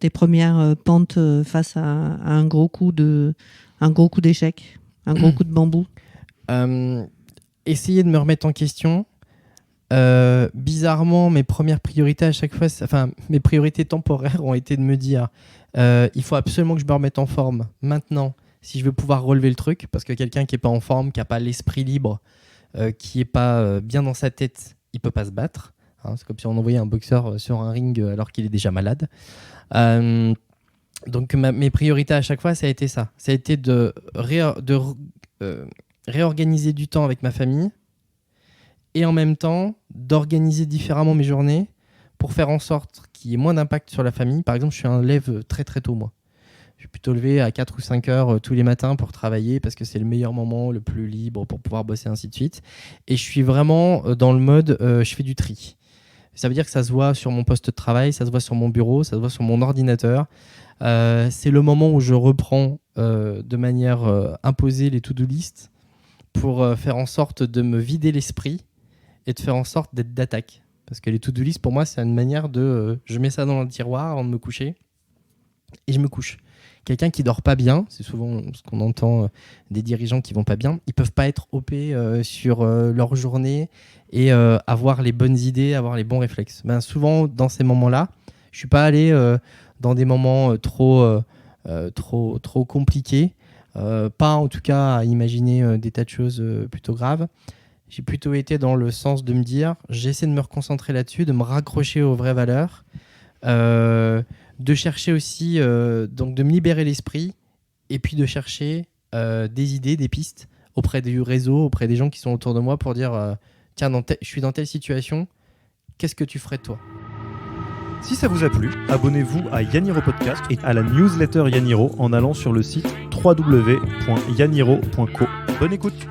tes premières pentes face à un gros coup d'échec, un gros coup de bambou? Essayer de me remettre en question. Bizarrement, mes premières priorités à chaque fois, mes priorités temporaires ont été de me dire il faut absolument que je me remette en forme maintenant si je veux pouvoir relever le truc, parce que quelqu'un qui n'est pas en forme, qui n'a pas l'esprit libre, qui n'est pas bien dans sa tête, il ne peut pas se battre. Hein, c'est comme si on envoyait un boxeur sur un ring alors qu'il est déjà malade. Donc mes priorités à chaque fois, ça a été ça. Ça a été de réorganiser du temps avec ma famille, et en même temps d'organiser différemment mes journées pour faire en sorte qu'il y ait moins d'impact sur la famille. Par exemple, je suis un lève très très tôt, moi. Je suis plutôt levé à 4 ou 5 heures tous les matins pour travailler, parce que c'est le meilleur moment, le plus libre pour pouvoir bosser, ainsi de suite. Et je suis vraiment dans le mode je fais du tri. Ça veut dire que ça se voit sur mon poste de travail, ça se voit sur mon bureau, ça se voit sur mon ordinateur. C'est le moment où je reprends de manière imposée les to-do list pour faire en sorte de me vider l'esprit et de faire en sorte d'être d'attaque. Parce que les to-do list, pour moi, c'est une manière de... je mets ça dans le tiroir avant de me coucher et je me couche. Quelqu'un qui dort pas bien, c'est souvent ce qu'on entend des dirigeants qui vont pas bien, ils peuvent pas être OP sur leur journée et avoir les bonnes idées, avoir les bons réflexes. Ben, souvent, dans ces moments-là, je suis pas allé dans des moments trop compliqués, pas en tout cas à imaginer des tas de choses plutôt graves. J'ai plutôt été dans le sens de me dire, j'essaie de me reconcentrer là-dessus, de me raccrocher aux vraies valeurs, de chercher aussi, donc de me libérer l'esprit, et puis de chercher des idées, des pistes auprès du réseau, auprès des gens qui sont autour de moi pour dire, tiens, je suis dans telle situation, qu'est-ce que tu ferais de toi ? Si ça vous a plu, abonnez-vous à Yaniro Podcast et à la newsletter Yaniro en allant sur le site www.yaniro.co. Bonne écoute!